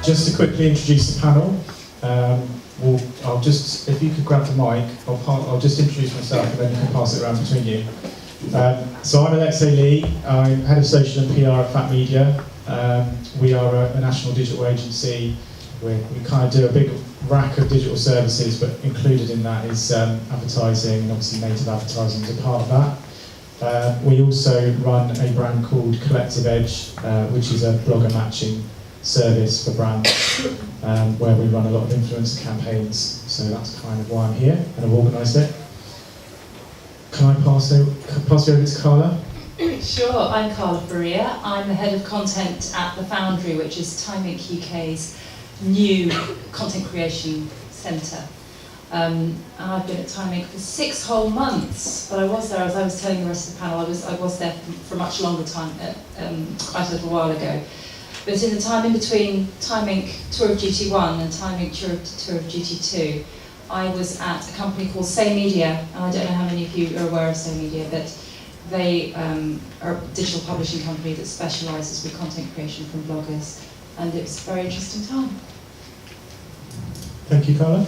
Just to quickly introduce the panel, I'll just, if you could grab the mic, I'll just introduce myself and then you can pass it around between you. So I'm Alexei Lee, I'm Head of Social and PR at Fat Media. We are a national digital agency. We kind of do a big rack of digital services, but included in that is advertising, and obviously native advertising is a part of that. We also run a brand called CollectivEdge, which is a blogger matching service for brands, where we run a lot of influencer campaigns. So that's kind of why I'm here, and I've organised it. Can I pass you over to Carla? Sure, I'm Carla Faria. I'm the Head of Content at The Foundry, which is Time Inc. UK's new content creation centre. And I've been at Time Inc. for 6 whole months, but I was there, as I was telling the rest of the panel, I was there for a much longer time, quite a little while ago. But in the time in between Time Inc. Tour of Duty 1 and Time Inc. Tour of Duty 2, I was at a company called Say Media, and I don't know how many of you are aware of Say Media, but they are a digital publishing company that specialises with content creation from bloggers, and it was a very interesting time. Thank you, Carla.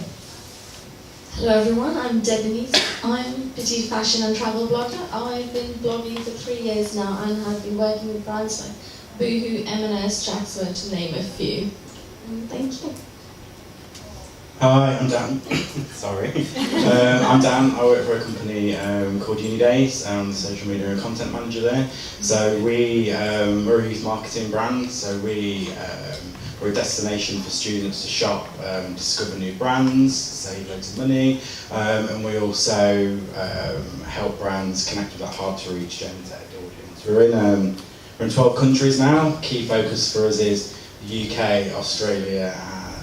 Hello everyone, I'm Denise. I'm a petite fashion and travel blogger. I've been blogging for 3 years now and have been working with brands like Boohoo, M&S, Jacksford, to name a few. Thank you. Hi, I'm Dan. Sorry. I'm Dan. I work for a company called Unidays. I'm the social media and content manager there. So we're a youth marketing brand. So we're a destination for students to shop, discover new brands, save loads of money, and we also help brands connect with that hard-to-reach Gen Z audience. We're in 12 countries now. Key focus for us is the UK, Australia,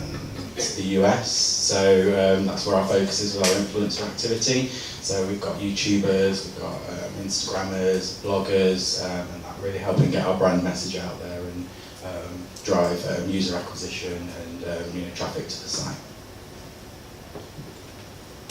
and the US. So that's where our focus is with our influencer activity. So we've got YouTubers, we've got Instagrammers, bloggers, and that really helping get our brand message out there and drive user acquisition and traffic to the site.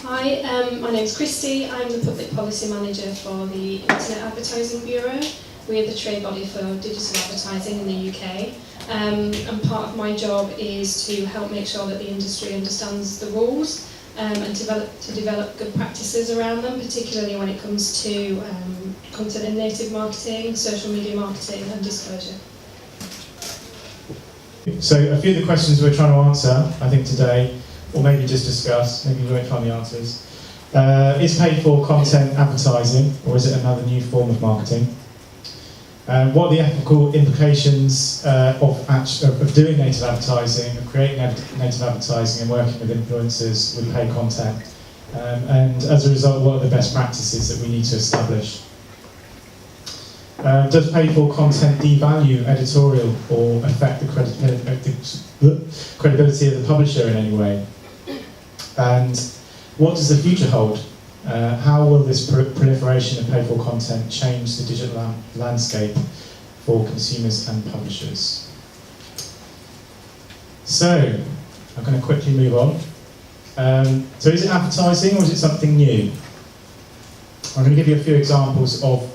Hi, my name's Christie. I'm the Public Policy Manager for the Internet Advertising Bureau. We're the trade body for digital advertising in the UK. And part of my job is to help make sure that the industry understands the rules and to develop good practices around them, particularly when it comes to content and native marketing, social media marketing and disclosure. So a few of the questions we're trying to answer, I think today, or maybe just discuss, maybe we won't find the answers. Is paid for content advertising, or is it another new form of marketing? What are the ethical implications of doing native advertising, of creating native advertising and working with influencers with paid content? And as a result, what are the best practices that we need to establish? Does paid for content devalue editorial or affect the credibility of the publisher in any way? And what does the future hold? How will this proliferation of paid for content change the digital landscape for consumers and publishers? So, I'm going to quickly move on. So is it advertising or is it something new? I'm going to give you a few examples of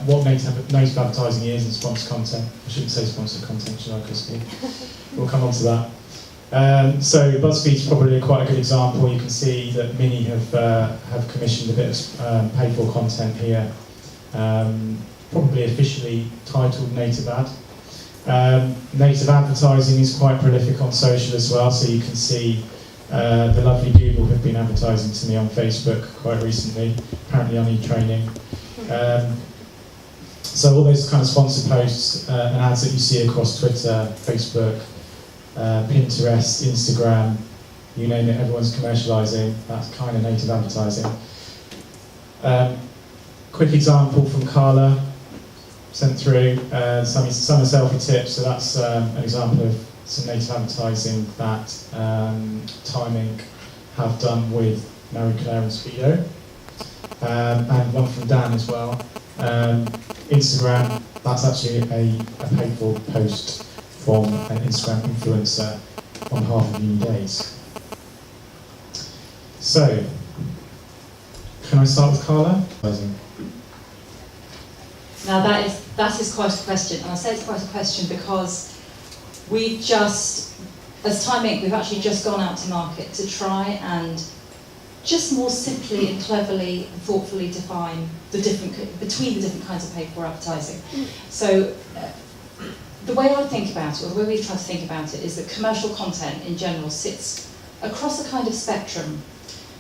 what native advertising is and sponsored content. I shouldn't say sponsored content, should I, Christie? We'll come on to that. So BuzzFeed's probably quite a good example. You can see that Mini have commissioned a bit of paid for content here, probably officially titled Native Ad. Native advertising is quite prolific on social as well, so you can see the lovely Google have been advertising to me on Facebook quite recently. Apparently I need training. So all those kind of sponsored posts and ads that you see across Twitter, Facebook, Pinterest, Instagram, you name it, everyone's commercialising. That's kind of native advertising. Quick example from Carla, sent through summer selfie tips. So that's an example of some native advertising that Time Inc. have done with Marie Claire and Speedo. And one from Dan as well. Instagram, that's actually a paid for post from an Instagram influencer on behalf of Unidays. So, can I start with Carla? Now that is quite a question, and I say it's quite a question because we've just as Time Inc., we've actually just gone out to market to try and just more simply and cleverly and thoughtfully define between the different kinds of paid-for advertising. So the way I think about it, or the way we've tried to think about it, is that commercial content in general sits across a kind of spectrum.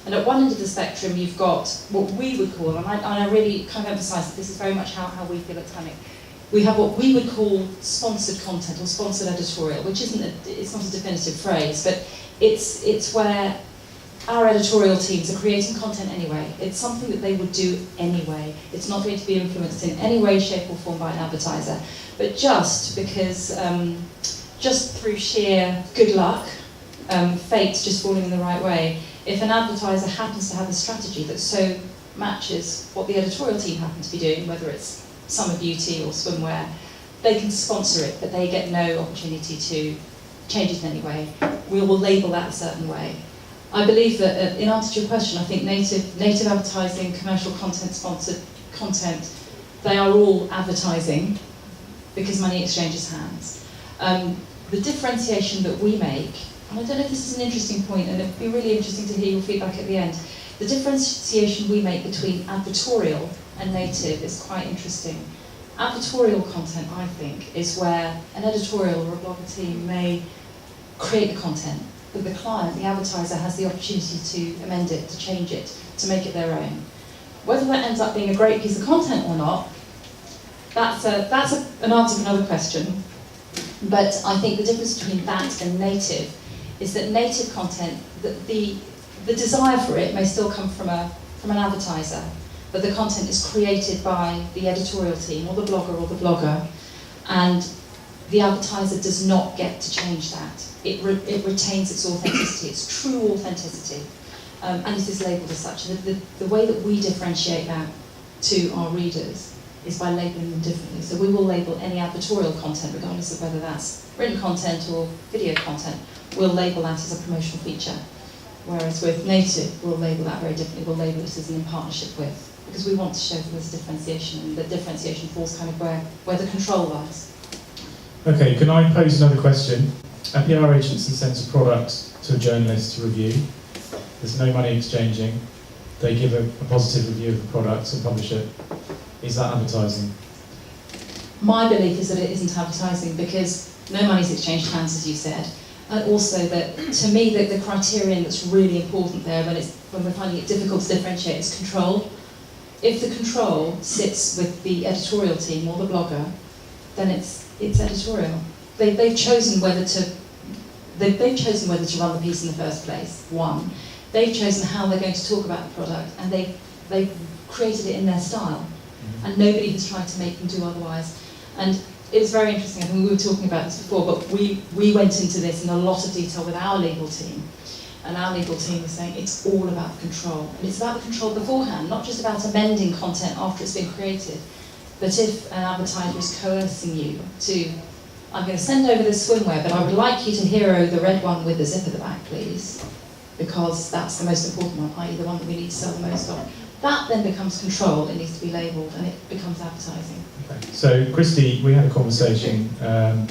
And at one end of the spectrum, you've got what we would call, and I really kind of emphasise that this is very much how we feel at Time Inc. We have what we would call sponsored content or sponsored editorial, which it's not a definitive phrase, but it's where our editorial teams are creating content anyway. It's something that they would do anyway. It's not going to be influenced in any way, shape or form by an advertiser. But just because, just through sheer good luck, fate just falling in the right way, if an advertiser happens to have a strategy that so matches what the editorial team happen to be doing, whether it's summer beauty or swimwear, they can sponsor it, but they get no opportunity to change it in any way. We will label that a certain way. I believe that, in answer to your question, I think native advertising, commercial content, sponsored content, they are all advertising because money exchanges hands. The differentiation that we make, and I don't know if this is an interesting point, and it'd be really interesting to hear your feedback at the end, the differentiation we make between advertorial and native is quite interesting. Advertorial content, I think, is where an editorial or a blogger team may create the content, but the client, the advertiser, has the opportunity to amend it, to change it, to make it their own. Whether that ends up being a great piece of content or not, that's an answer to another question. But I think the difference between that and native is that native content, the desire for it may still come from an advertiser, but the content is created by the editorial team or the blogger, and the advertiser does not get to change that. It retains its authenticity, its true authenticity, and it is labelled as such. The way that we differentiate that to our readers is by labelling them differently. So we will label any advertorial content, regardless of whether that's written content or video content, we'll label that as a promotional feature. Whereas with native, we'll label that very differently. We'll label it as in partnership with, because we want to show that there's differentiation, and the differentiation falls kind of where the control lies. Okay, can I pose another question? A PR agency sends a product to a journalist to review. There's no money exchanging. They give a positive review of the product and publish it. Is that advertising? My belief is that it isn't advertising because no money's exchanged hands, as you said. And also that, to me, the criterion that's really important there when we're finding it difficult to differentiate is control. If the control sits with the editorial team or the blogger, then it's editorial. They've chosen whether to run the piece in the first place. One, they've chosen how they're going to talk about the product, and they've created it in their style, and nobody has tried to make them do otherwise. And it was very interesting. I think we were talking about this before, but we went into this in a lot of detail with our legal team, and our legal team was saying it's all about control, and it's about the control beforehand, not just about amending content after it's been created. But if an advertiser is coercing you to, I'm going to send over this swimwear, but I would like you to hero the red one with the zip at the back, please, because that's the most important one, i.e. the one that we need to sell the most of. That then becomes control, it needs to be labelled, and it becomes advertising. Okay. So, Christie, we had a conversation a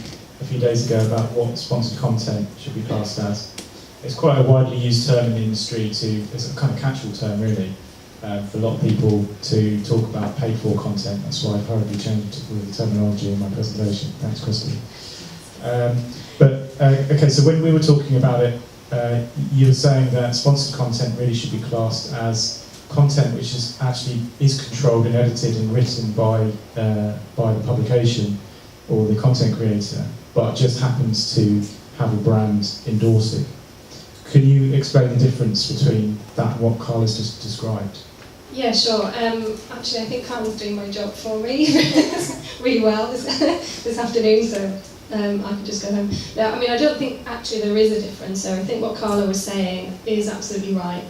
few days ago about what sponsored content should be classed as. It's quite a widely used term in the industry it's a kind of catch-all term, really, for a lot of people to talk about paid-for content. That's why I've hurriedly changed the terminology in my presentation. Thanks, Christie. Okay, so when we were talking about it, you were saying that sponsored content really should be classed as content which is controlled and edited and written by the publication or the content creator, but just happens to have a brand endorse it. Can you explain the difference between that and what Carla's just described? Yeah, sure. Actually, I think Carla's doing my job for me really well this afternoon, so I can just go home. No, I mean, I don't think actually there is a difference. So I think what Carla was saying is absolutely right.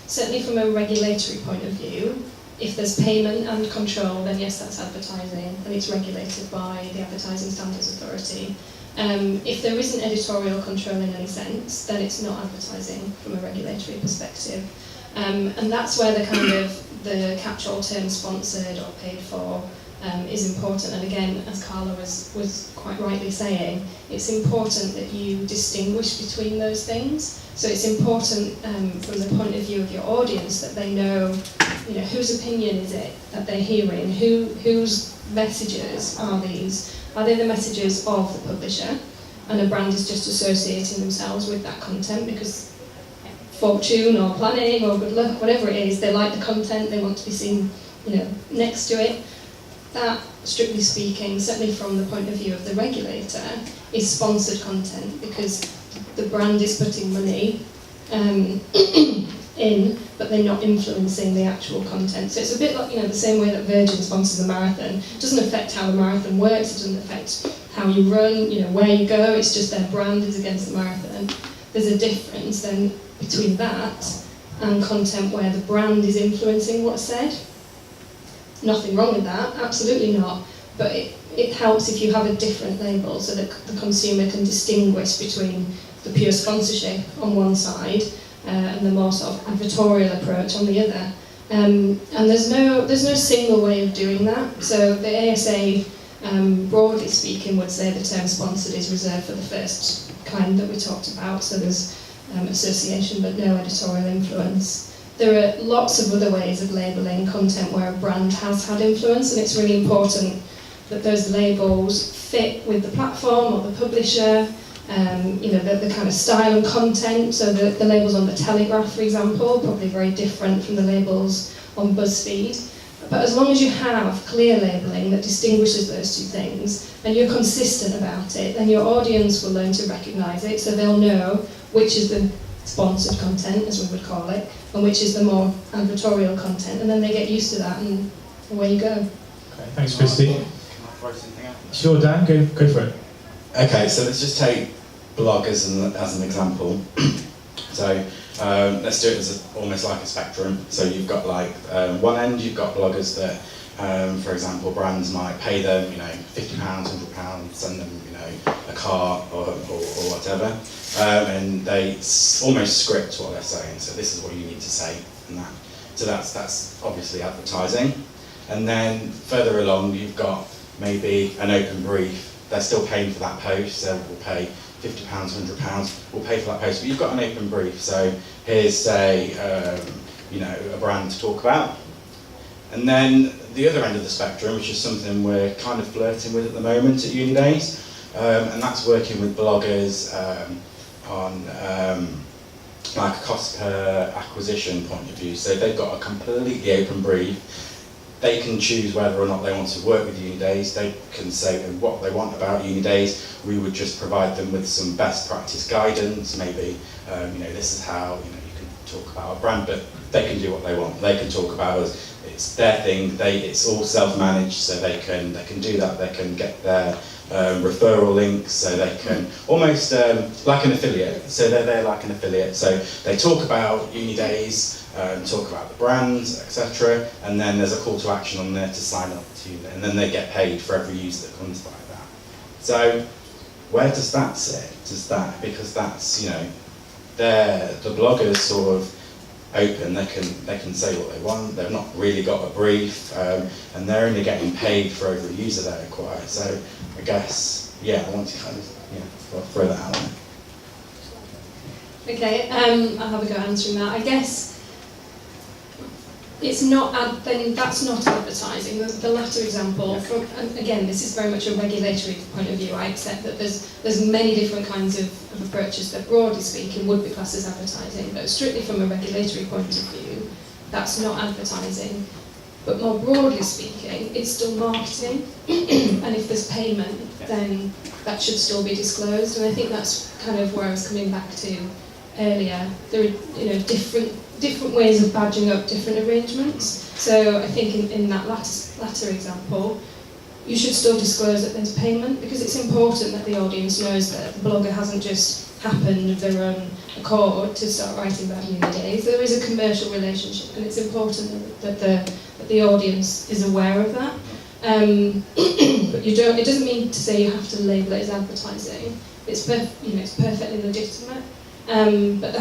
Certainly from a regulatory point of view, if there's payment and control, then yes, that's advertising, and it's regulated by the Advertising Standards Authority. If there isn't editorial control in any sense, then it's not advertising from a regulatory perspective. And that's where the kind of the catch-all term sponsored or paid for is important. And again, as Carla was quite rightly saying, it's important that you distinguish between those things. So it's important from the point of view of your audience that they know, whose opinion is it that they're hearing, whose messages are these? Are they the messages of the publisher? And a brand is just associating themselves with that content because fortune or planning or good luck, whatever it is, they like the content, they want to be seen, next to it. That, strictly speaking, certainly from the point of view of the regulator, is sponsored content because the brand is putting money in, but they're not influencing the actual content. So it's a bit like, the same way that Virgin sponsors a marathon. It doesn't affect how the marathon works, it doesn't affect how you run, where you go, it's just their brand is against the marathon. There's a difference then between that and content where the brand is influencing what's said. Nothing wrong with that, absolutely not. But it helps if you have a different label so that the consumer can distinguish between the pure sponsorship on one side and the more sort of advertorial approach on the other. And there's no single way of doing that. So the ASA, broadly speaking, would say the term sponsored is reserved for the first kind that we talked about. So there's association but no editorial influence. There are lots of other ways of labelling content where a brand has had influence, and it's really important that those labels fit with the platform or the publisher, the kind of style and content. So the labels on the Telegraph, for example, probably very different from the labels on BuzzFeed. But as long as you have clear labelling that distinguishes those two things, and you're consistent about it, then your audience will learn to recognise it, so they'll know which is the sponsored content, as we would call it, and which is the more advertorial content, and then they get used to that, and away you go. Okay, thanks, Christie. Can I throw something out? Sure, Dan, go for it. Okay, so let's just take bloggers as an example. So let's do it as almost like a spectrum. So you've got one end, you've got bloggers that, for example, brands might pay them, £50, £100, send them, a car or whatever, and they almost script what they're saying. So this is what you need to say, and that. So that's obviously advertising. And then further along, you've got maybe an open brief. They're still paying for that post, so we'll pay £50, £100, we'll pay for that post. But you've got an open brief, so here's, say, a brand to talk about. And then the other end of the spectrum, which is something we're kind of flirting with at the moment at Uni Days, and that's working with bloggers on like a cost per acquisition point of view. So they've got a completely open brief. They can choose whether or not they want to work with Uni Days. They can say what they want about Uni Days. We would just provide them with some best practice guidance. Maybe this is how you can talk about a brand, but they can do what they want. They can talk about us. It's their thing. It's all self-managed, so they can do that. They can get their referral links, so they can almost like an affiliate. So they're like an affiliate. So they talk about Uni Days. Talk about the brands, etc. And then there's a call to action on there to sign up to, and then they get paid for every user that comes by that. So where does that sit? Because that's the bloggers sort of open. They can say what they want. They've not really got a brief, and they're only getting paid for every user they acquire. So I guess I want to kind of throw that out there. Okay, I'll have a go answering that. I guess it's not. Then that's not advertising. The latter example, and again, this is very much a regulatory point of view. I accept that there's many different kinds of approaches that, broadly speaking, would be classed as advertising. But strictly from a regulatory point of view, that's not advertising. But more broadly speaking, it's still marketing. And if there's payment, then that should still be disclosed. And I think that's kind of where I was coming back to earlier. There are different ways of badging up different arrangements. So I think in that latter example, you should still disclose that there's payment, because it's important that the audience knows that the blogger hasn't just happened of their own accord to start writing about Uni Days. There is a commercial relationship, and it's important that the audience is aware of that. But it doesn't mean to say you have to label it as advertising. It's perfectly legitimate. But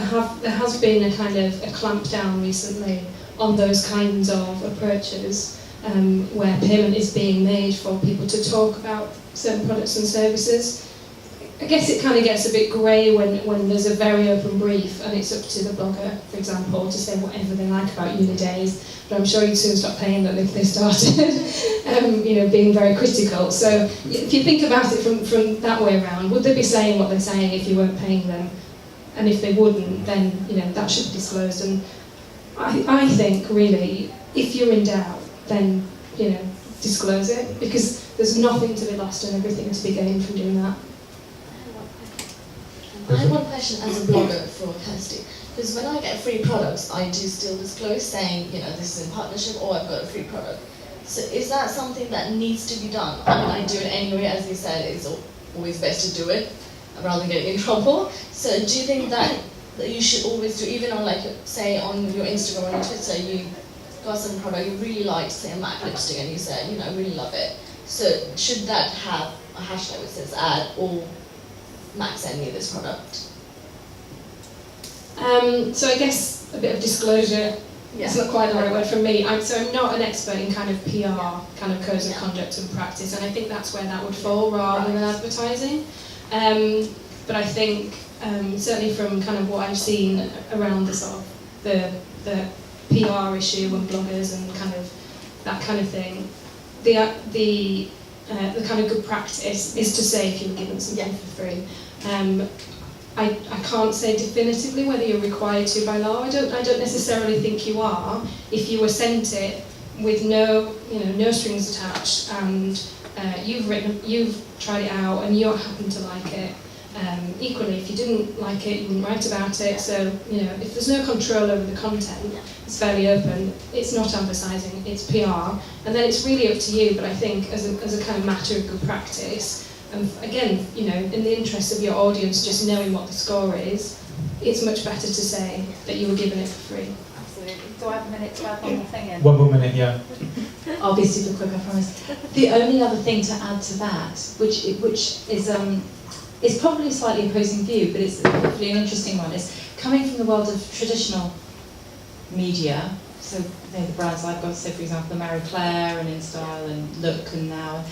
there has been a kind of a clamp down recently on those kinds of approaches, where payment is being made for people to talk about certain products and services. I guess it kind of gets a bit grey when there's a very open brief and it's up to the blogger, for example, to say whatever they like about uni days, but I'm sure you'd soon stop paying them if they started being very critical. So if you think about it from that way around, would they be saying what they're saying if you weren't paying them? And if they wouldn't, then that should be disclosed. And I think, really, if you're in doubt, then disclose it, because there's nothing to be lost and everything to be gained from doing that. I have one question as a blogger for Kirsty, because when I get free products, I do still disclose saying, this is in partnership or I've got a free product. So is that something that needs to be done? I mean, I do it anyway, as you said, it's always best to do it rather than getting in trouble. So do you think that you should always do, even on say on your Instagram or your Twitter, you got some product you really liked, say a MAC lipstick, and you said, I really love it. So should that have a hashtag that says ad or Max send me this product? So I guess a bit of disclosure, it's not quite the right word from me. I'm not an expert in kind of PR, kind of codes of conduct and practice, and I think that's where that would fall rather than advertising. But I think certainly from kind of what I've seen around the sort of the PR issue and bloggers and kind of that kind of thing, the kind of good practice is to say if you were given something for free. I can't say definitively whether you're required to by law. I don't necessarily think you are. If you were sent it with no strings attached, and you've tried it out and you happen to like it. Equally, if you didn't like it, you wouldn't write about it. So if there's no control over the content, it's fairly open. It's not advertising, it's PR, and then it's really up to you. But I think as a kind of matter of good practice. And again, in the interest of your audience, just knowing what the score is, it's much better to say that you were given it for free. Absolutely. Do I have a minute to add one more thing in? 1 more minute, yeah. I'll be super quick, I promise. The only other thing to add to that, which is probably a slightly opposing view, but it's hopefully an interesting one, is coming from the world of traditional media. So the brands I've got, say for example, the Marie Claire and InStyle and Look and Now.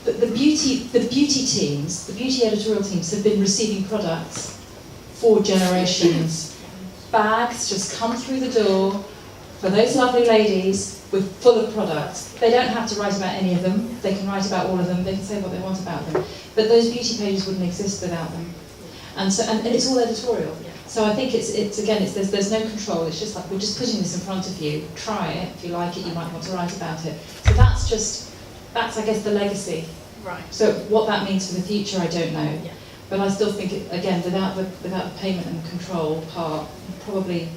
But the beauty teams, the beauty editorial teams have been receiving products for generations. Bags just come through the door for those lovely ladies full of products. They don't have to write about any of them. They can write about all of them. They can say what they want about them. But those beauty pages wouldn't exist without them. And it's all editorial. So I think there's no control. It's just like we're just putting this in front of you. Try it. If you like it, you might want to write about it. So that's I guess the legacy. Right. So what that means for the future, I don't know. Yeah. But I still think without the payment and the control part, you probably.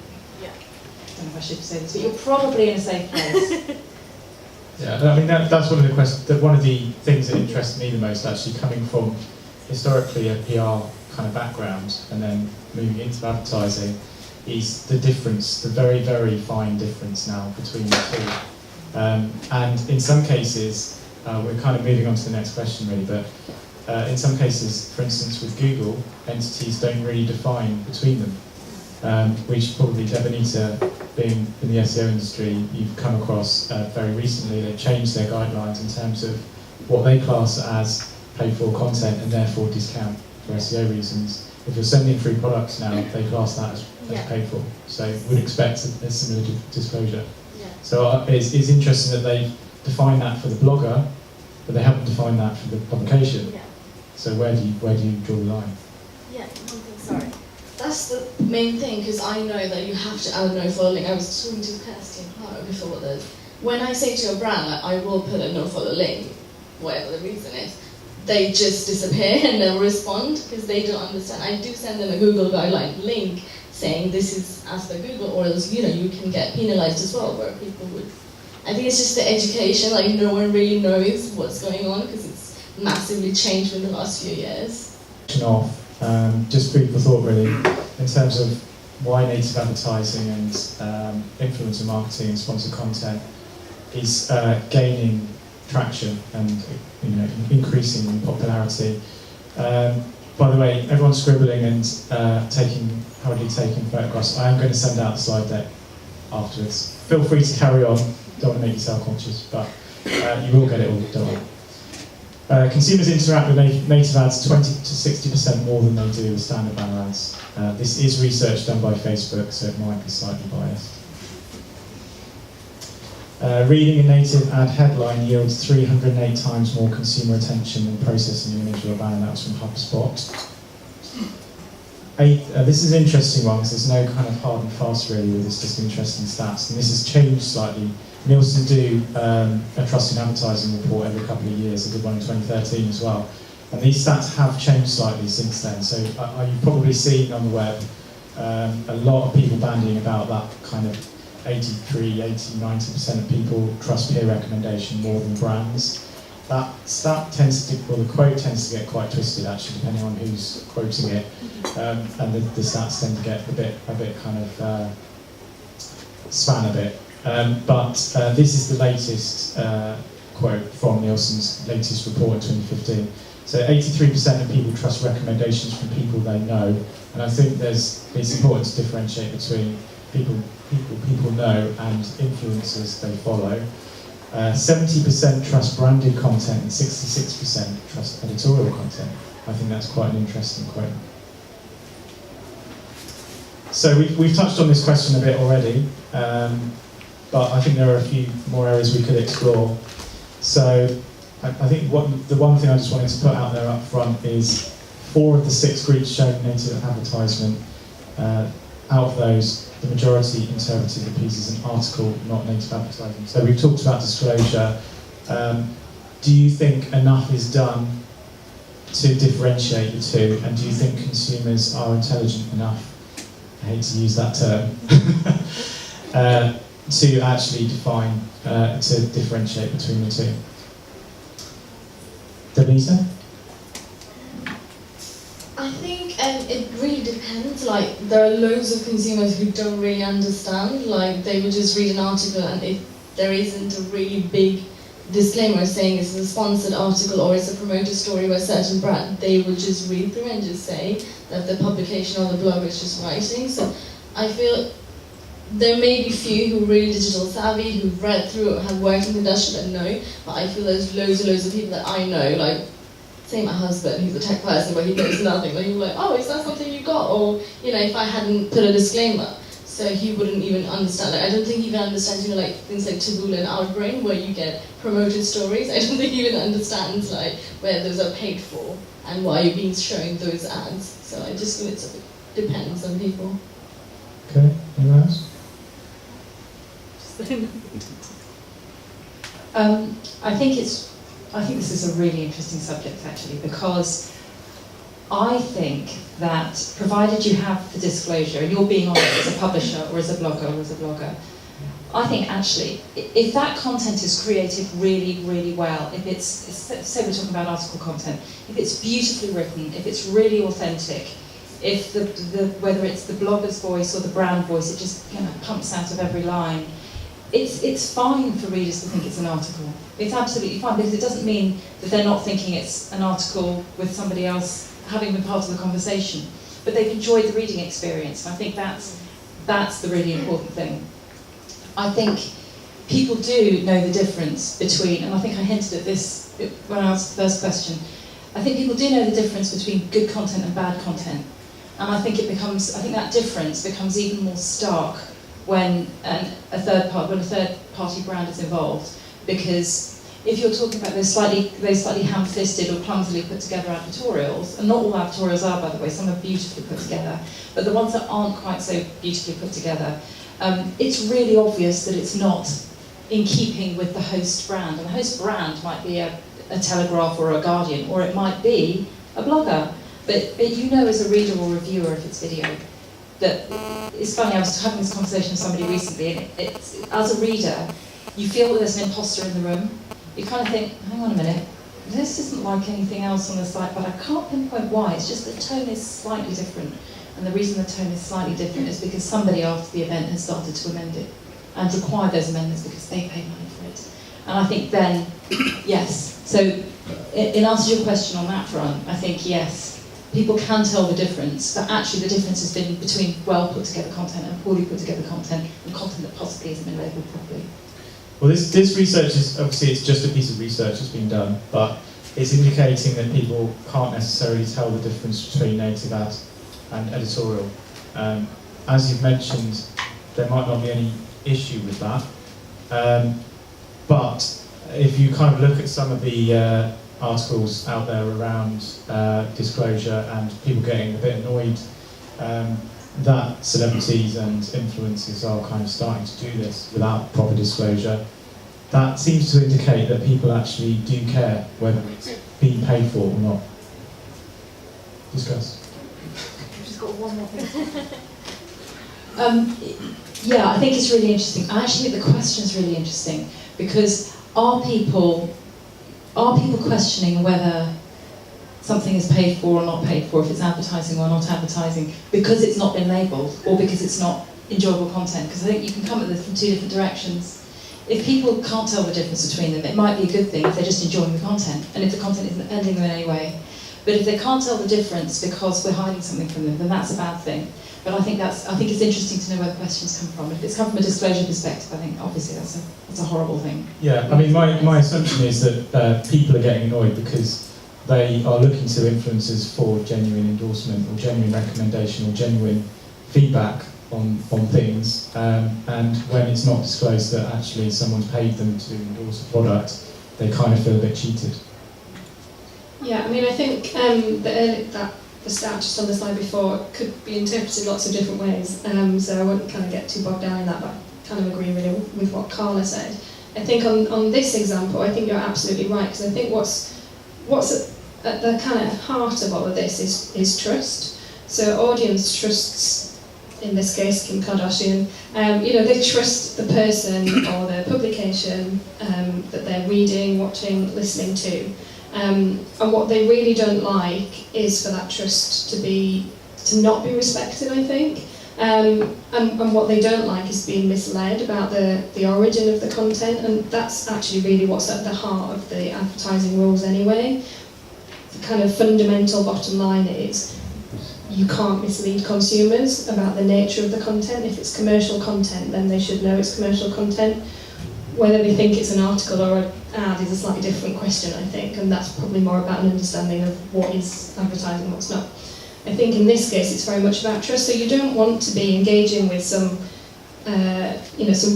I don't know if I should say this, but you're probably in a safe place. Yeah, I mean that's one of the questions. One of the things that interests me the most, actually, coming from historically a PR kind of background and then moving into advertising, is the difference, the very, very fine difference now between the two. And in some cases, we're kind of moving on to the next question really, but in some cases, for instance with Google, entities don't really define between them, which probably Debenita, being in the SEO industry, you've come across very recently. They've changed their guidelines in terms of what they class as paid-for content and therefore discount for SEO reasons. If you're sending free products now, they class that as paid for. So we'd expect a similar disclosure. So it's interesting that they've defined that for the blogger, but they haven't defined that for the publication. So where do you draw the line? One thing, sorry. That's the main thing, because I know that you have to add a no-follow link. I was talking to Kirsty and Clara before this. When I say to a brand, I will put a no-follow link, whatever the reason is, they just disappear and they'll respond because they don't understand. I do send them a Google guideline link saying this is as per Google, or else you can get penalized as well, where people would. I think it's just the education, no one really knows what's going on because it's massively changed in the last few years. Just food for thought really, in terms of why native advertising and influencer marketing and sponsored content is gaining traction and increasing in popularity. By the way, everyone's scribbling and hurriedly taking photographs. I am going to send out the slide deck afterwards. Feel free to carry on. don't want to make you self-conscious, but you will get it all, don't worry. Consumers interact with native ads 20 to 60% more than they do with standard banner ads. This is research done by Facebook, so it might be slightly biased. Reading a native ad headline yields 308 times more consumer attention than processing an image or a banner. That was from HubSpot. This is an interesting one because there's no kind of hard and fast really with this, just interesting stats, and this has changed slightly. Nielsen do a trust in advertising report every couple of years. They did one in 2013 as well, and these stats have changed slightly since then. So you've probably seen on the web a lot of people bandying about that kind of 83, 80, 90% of people trust peer recommendation more than brands. That stat tends to, well, the quote tends to get quite twisted actually, depending on who's quoting it, and the stats tend to get a bit kind of span a bit. But this is the latest quote from Nielsen's latest report in 2015. So 83% of people trust recommendations from people they know, and I think it's important to differentiate between people know and influencers they follow. 70% trust branded content and 66% trust editorial content. I think that's quite an interesting quote. So we've touched on this question a bit already, but I think there are a few more areas we could explore. So I think the one thing I just wanted to put out there up front is 4 of the 6 groups shown native advertisement. Out of those, the majority interpreted the piece as an article, not native advertising. So we've talked about disclosure. Do you think enough is done to differentiate the two? And do you think consumers are intelligent enough, I hate to use that term, to actually define, to differentiate between the two? Denisa? I think it really depends. Like, there are loads of consumers who don't really understand. Like, they would just read an article, and if there isn't a really big disclaimer saying it's a sponsored article or it's a promoted story by a certain brand, they would just read through and just say that the publication or the blog is just writing. So I feel there may be few who are really digital savvy, who've read through it, have worked in the industry that know, but I feel there's loads and loads of people that I know, like, say my husband, who's a tech person, but he knows nothing. Like, he'll be like, oh, is that something you got? Or, you know, if I hadn't put a disclaimer, so he wouldn't even understand. Like, I don't think he even understands, you know, like things like Taboola and Outbrain, where you get promoted stories. I don't think he even understands, like, where those are paid for and why you're being shown those ads. So I just think it depends on people. Okay, anyone else? I think this is a really interesting subject actually, because I think that provided you have the disclosure and you're being honest as a publisher or as a blogger, I think actually if that content is created really, really well, if it's say we're talking about article content, if it's beautifully written, if it's really authentic, if whether it's the blogger's voice or the brand voice, it just pumps out of every line. It's fine for readers to think it's an article. It's absolutely fine, because it doesn't mean that they're not thinking it's an article with somebody else having been part of the conversation. But they've enjoyed the reading experience, and I think that's the really important thing. I think people do know the difference between, and I think I hinted at this when I asked the first question, I think people do know the difference between good content and bad content. And I think that difference becomes even more stark when a third party brand is involved, because if you're talking about those slightly ham-fisted or clumsily put together advertorials, and not all advertorials are, by the way, some are beautifully put together, but the ones that aren't quite so beautifully put together, it's really obvious that it's not in keeping with the host brand. And the host brand might be a Telegraph or a Guardian, or it might be a blogger, but you know as a reader or reviewer if it's video. That it's funny, I was having this conversation with somebody recently, and it's as a reader, you feel that there's an imposter in the room. You kind of think, hang on a minute, this isn't like anything else on the site, but I can't pinpoint why. It's just the tone is slightly different. And the reason the tone is slightly different is because somebody after the event has started to amend it and require those amendments because they pay money for it. And I think then, yes. So in answer to your question on that front, I think yes, people can tell the difference, but actually the difference has been between well put together content and poorly put together content, and content that possibly hasn't been labelled properly. Well, this research is, obviously it's just a piece of research that's been done, but it's indicating that people can't necessarily tell the difference between native ad and editorial. As you've mentioned, there might not be any issue with that, but if you kind of look at some of the articles out there around disclosure and people getting a bit annoyed that celebrities and influencers are kind of starting to do this without proper disclosure, that seems to indicate that people actually do care whether it's being paid for or not. Discuss. I've just got one more thing. Yeah, I think it's really interesting. I actually think the question is really interesting because are people questioning whether something is paid for or not paid for, if it's advertising or not advertising, because it's not been labelled or because it's not enjoyable content? Because I think you can come at this from two different directions. If people can't tell the difference between them, it might be a good thing if they're just enjoying the content and if the content isn't offending them in any way. But if they can't tell the difference because we're hiding something from them, then that's a bad thing. But I think it's interesting to know where the questions come from. If it's come from a disclosure perspective, I think obviously that's a horrible thing. Yeah, I mean, my assumption is that people are getting annoyed because they are looking to influencers for genuine endorsement or genuine recommendation or genuine feedback on things, and when it's not disclosed that actually someone's paid them to endorse a product, they kind of feel a bit cheated. Yeah, I mean, I think the stat just on the slide before could be interpreted lots of different ways, so I wouldn't kind of get too bogged down in that, but I kind of agree really with what Carla said. I think on this example, I think you're absolutely right, because I think what's at the kind of heart of all of this is trust. So audience trusts, in this case Kim Kardashian, they trust the person or the publication that they're reading, watching, listening to. And what they really don't like is for that trust to not be respected, I think. And what they don't like is being misled about the origin of the content, and that's actually really what's at the heart of the advertising rules anyway. The kind of fundamental bottom line is you can't mislead consumers about the nature of the content. If it's commercial content, then they should know it's commercial content. Whether they think it's an article or an ad is a slightly different question, I think, and that's probably more about an understanding of what is advertising and what's not. I think in this case it's very much about trust, so you don't want to be engaging with some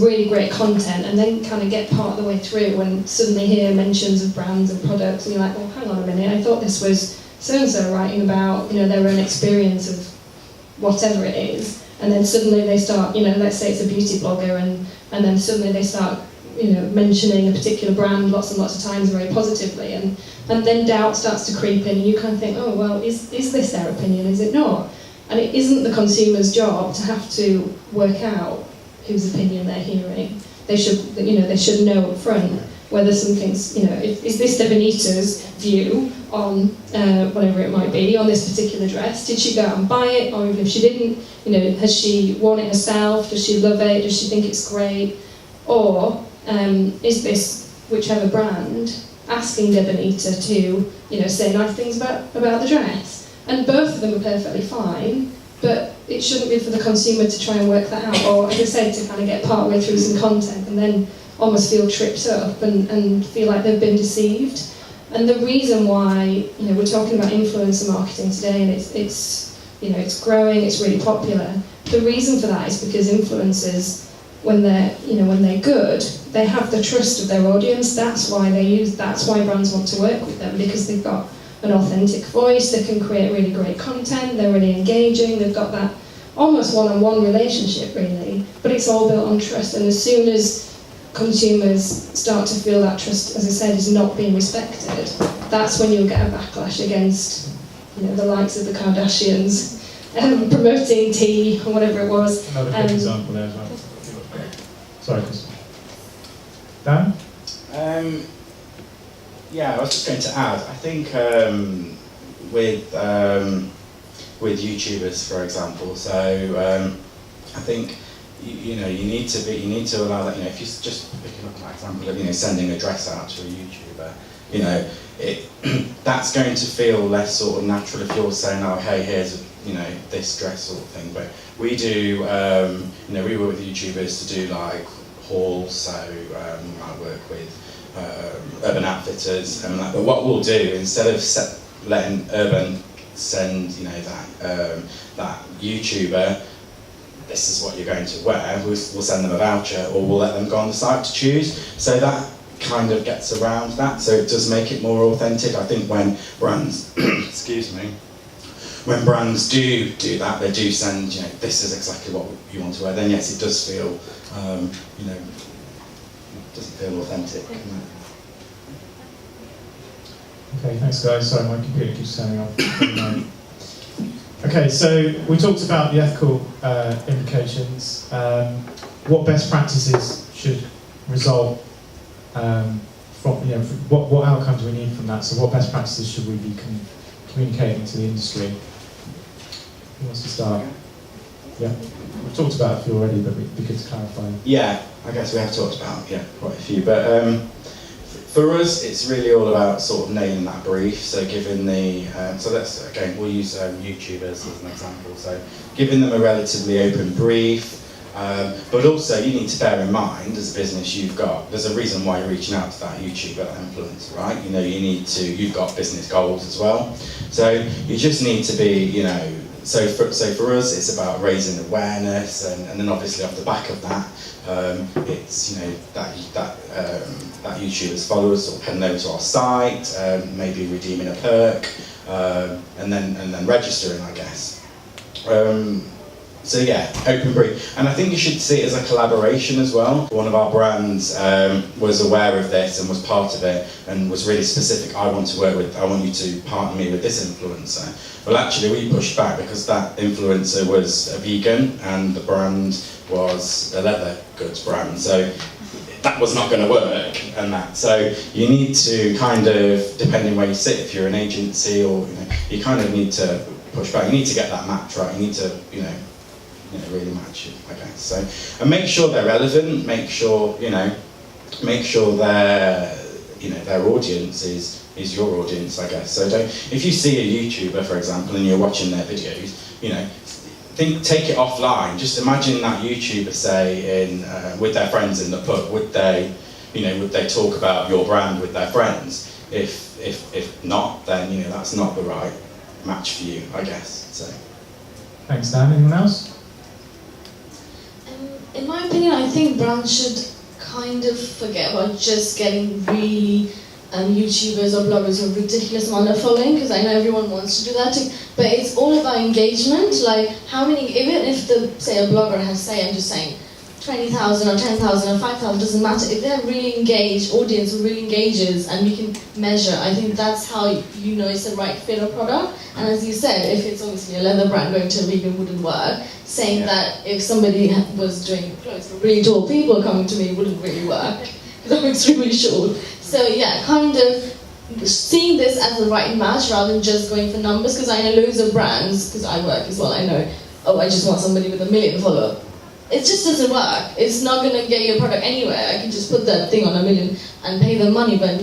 really great content and then kind of get part of the way through and suddenly hear mentions of brands and products and you're like, well, hang on a minute, I thought this was so-and-so writing about their own experience of whatever it is, and then suddenly they start, let's say it's a beauty blogger and then suddenly they start mentioning a particular brand lots and lots of times very positively, and then doubt starts to creep in and you kind of think, oh well, is this their opinion, is it not? And it isn't the consumer's job to have to work out whose opinion they're hearing. They should know up front whether something's, is this De Benita's view on whatever it might be on this particular dress? Did she go out and buy it, or even if she didn't, has she worn it herself? Does she love it? Does she think it's great? Or is this whichever brand asking De Benita to say nice things about the dress? And both of them are perfectly fine, but it shouldn't be for the consumer to try and work that out, or as I said, to kind of get part way through some content and then almost feel tripped up and feel like they've been deceived. And the reason why we're talking about influencer marketing today, and it's growing, it's really popular. The reason for that is because influencers, when they're good, they have the trust of their audience. That's why brands want to work with them, because they've got an authentic voice, they can create really great content, they're really engaging, they've got that almost one-on-one relationship really, but it's all built on trust. And as soon as consumers start to feel that trust, as I said, is not being respected, that's when you'll get a backlash against the likes of the Kardashians promoting tea or whatever it was. Another good example there as well. Sorry, Chris. Dan? Yeah, I was just going to add, I think with YouTubers, for example, so I think you need to allow that. If you're just picking up an example of sending a dress out to a YouTuber, that's going to feel less sort of natural if you're saying, oh hey, here's this dress sort of thing. But we do we work with YouTubers to do like halls, so we might work with Urban Outfitters, and that. But what we'll do, instead of letting Urban send, that YouTuber, this is what you're going to wear, we'll send them a voucher, or we'll let them go on the site to choose. So that kind of gets around that, so it does make it more authentic. I think when brands, excuse me, when brands do that, they do send, this is exactly what you want to wear, then yes, it does feel, it doesn't feel authentic. Okay, thanks guys. Sorry, my computer keeps turning off. Okay, so we talked about the ethical implications. What best practices should result from, what outcomes we need from that? So what best practices should we be communicating to the industry? Who wants to start? Yeah, we've talked about a few already, but it'd be good to clarify. Yeah, I guess we have talked about quite a few, but for us, it's really all about sort of nailing that brief. So giving we'll use YouTubers as an example. So giving them a relatively open brief, but also you need to bear in mind as a business there's a reason why you're reaching out to that YouTuber, that influencer, right? You've got business goals as well. So you just need to be, so for us, it's about raising awareness, and then obviously off the back of that, it's that YouTuber's followers sort of heading over to our site, maybe redeeming a perk, and then registering, I guess. So yeah, open brief, and I think you should see it as a collaboration as well. One of our brands was aware of this and was part of it, and was really specific. I want you to partner me with this influencer. Well, actually, we pushed back because that influencer was a vegan and the brand was a leather goods brand. So that was not going to work, and that. So you need to kind of, depending where you sit, if you're an agency or you kind of need to push back. You need to get that match right. You need to really match it, I guess. So, and make sure they're relevant. Make sure their audience is your audience, I guess. So if you see a YouTuber, for example, and you're watching their videos, take it offline. Just imagine that YouTuber, say, with their friends in the pub. Would they talk about your brand with their friends? If not, then that's not the right match for you, I guess. So. Thanks, Dan. Anyone else? In my opinion, I think brands should kind of forget about just getting really YouTubers or bloggers with ridiculous amount of following, because I know everyone wants to do that too, but it's all about engagement. Like even if say a blogger has, I'm just saying, 20,000 or 10,000 or 5,000, doesn't matter. If they're really engaged, audience who really engages, and you can measure, I think that's how you know it's the right fit of product. And as you said, if it's obviously a leather brand, going to a vegan wouldn't work. Saying that if somebody was doing clothes for really tall people coming to me wouldn't really work, because I'm extremely short. So yeah, kind of seeing this as the right match rather than just going for numbers, because I know loads of brands, because I work as well, I know, I just want somebody with 1 million followers. It just doesn't work. It's not going to get your product anywhere. I can just put that thing on 1 million and pay them money, but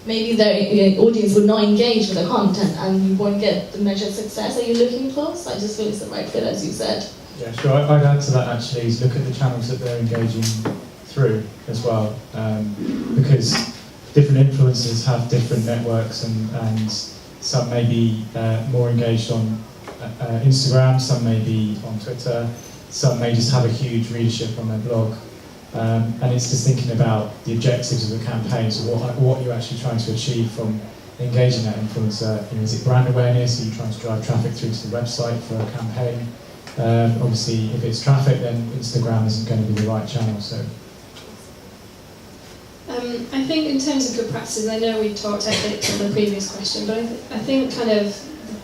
maybe their audience would not engage with the content, and you won't get the measured success that you're looking for. So I just feel it's the right fit, as you said. Yeah, sure. I'd add to that actually is look at the channels that they're engaging through as well, because different influencers have different networks, and some may be more engaged on Instagram, some may be on Twitter, some may just have a huge readership on their blog. And it's just thinking about the objectives of the campaign, so what you're actually trying to achieve from engaging that influencer. Is it brand awareness? Are you trying to drive traffic through to the website for a campaign? Obviously, if it's traffic, then Instagram isn't going to be the right channel. So, I think in terms of good practices, I know we talked ethics on the previous question, but I think kind of,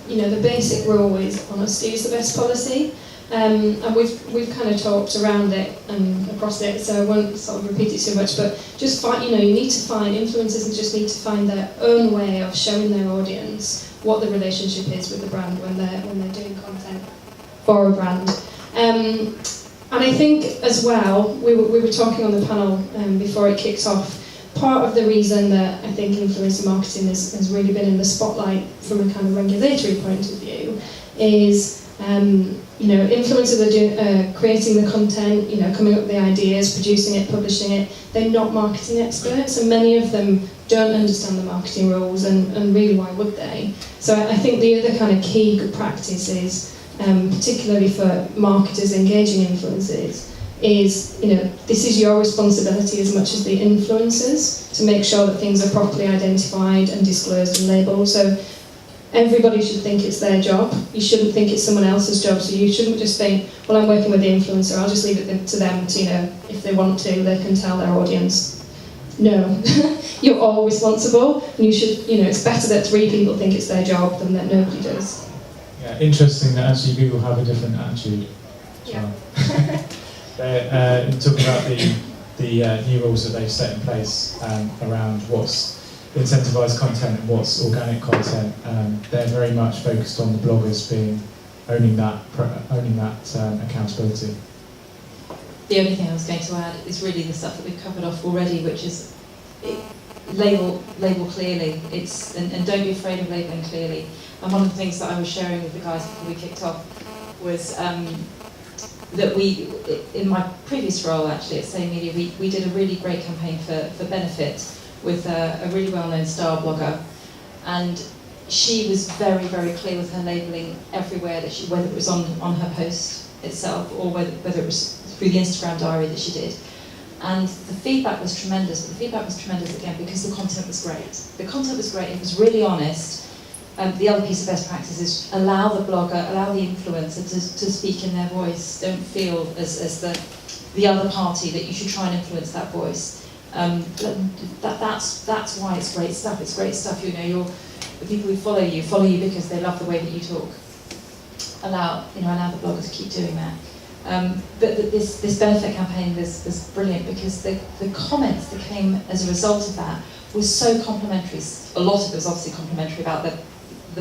the basic rule is honesty is the best policy. And we've kind of talked around it and across it, so I won't sort of repeat it too much. But just you need to find influencers and just need to find their own way of showing their audience what the relationship is with the brand when they're doing content for a brand. And I think as well, we were talking on the panel before it kicked off. Part of the reason that I think influencer marketing has really been in the spotlight from a kind of regulatory point of view is Influencers are creating the content, coming up with the ideas, producing it, publishing it. They're not marketing experts, and many of them don't understand the marketing rules, and really, why would they? So I think the other kind of key good practice is, particularly for marketers engaging influencers, is, this is your responsibility as much as the influencers to make sure that things are properly identified and disclosed and labelled. So everybody should think it's their job. You shouldn't think it's someone else's job. So you shouldn't just think, well, I'm working with the influencer, I'll just leave it to them to, if they want to, they can tell their audience. No, you're all responsible, and you should, it's better that 3 people think it's their job than that nobody does. Yeah, interesting that actually Google have a different attitude. Yeah. Talking about the new rules that they've set in place around what's incentivised content and what's organic content, they're very much focused on the bloggers owning that accountability. The only thing I was going to add is really the stuff that we've covered off already, which is label clearly. And don't be afraid of labelling clearly. And one of the things that I was sharing with the guys before we kicked off was that we, in my previous role actually at Say Media, we did a really great campaign for Benefit with a really well-known star blogger, and she was very, very clear with her labelling everywhere that whether it was on her post itself or whether it was through the Instagram diary that she did. And the feedback was tremendous, but the feedback was tremendous again because the content was great. The content was great, it was really honest. The other piece of best practice is allow the blogger, allow the influencer to speak in their voice. Don't feel as the other party that you should try and influence that voice. That's why it's great stuff. It's great stuff. The people who follow you because they love the way that you talk. Allow the blogger to keep doing that. But this benefit campaign was brilliant because the comments that came as a result of that was so complimentary. A lot of it was obviously complimentary about the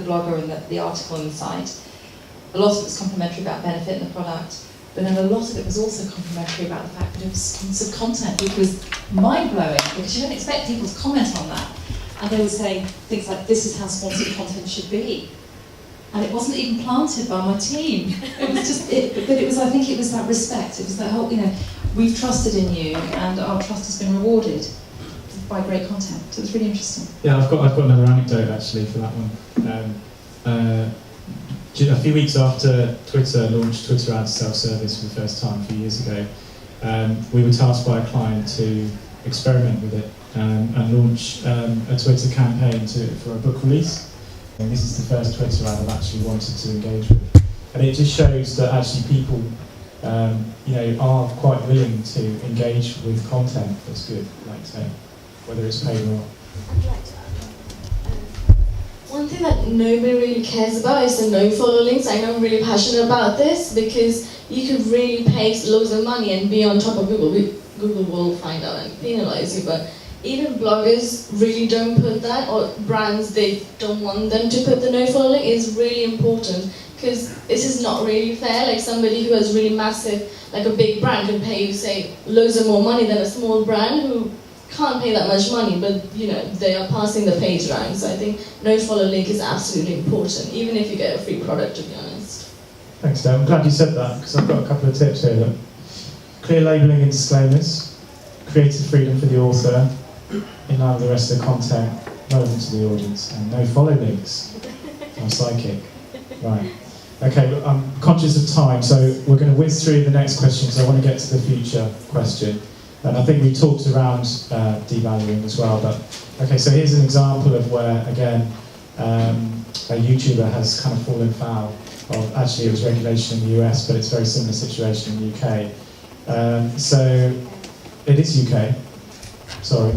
blogger and the article and the site. A lot of it was complimentary about benefit and the product. But then a lot of it was also complimentary about the fact that it was sponsored content, which was mind-blowing because you don't expect people to comment on that. And they would say things like, this is how sponsored content should be. And it wasn't even planted by my team. It was just, I think it was that respect. It was that whole, we've trusted in you and our trust has been rewarded by great content. So it was really interesting. Yeah, I've got another anecdote actually for that one. A few weeks after Twitter launched Twitter Ads self-service for the first time a few years ago, we were tasked by a client to experiment with it and launch a Twitter campaign for a book release. And this is the first Twitter ad I've actually wanted to engage with. And it just shows that actually people are quite willing to engage with content that's good, like say, whether it's paid or not. I'd like to add one thing that nobody really cares about is the no-follow links. I know I'm really passionate about this because you could really pay loads of money and be on top of Google. Google will find out and penalise you, but even bloggers really don't put that, or brands, they don't want them to put the no-follow link. Is really important because this is not really fair. Like somebody who has really massive, like a big brand can pay you, say, loads of more money than a small brand who can't pay that much money, but they are passing the page around. So I think no-follow link is absolutely important, even if you get a free product, to be honest. Thanks, Dan. I'm glad you said that because I've got a couple of tips here. Look. Clear labelling and disclaimers, creative freedom for the author, in line with the rest of the content, relevant to the audience, and no follow links. I'm psychic. Right. Okay, look, I'm conscious of time, so we're going to whiz through the next question because I want to get to the future question. And I think we talked around devaluing as well, but okay, so here's an example of where, again, a YouTuber has kind of fallen foul of, actually it was regulation in the US, but it's a very similar situation in the UK. So, it is UK, sorry.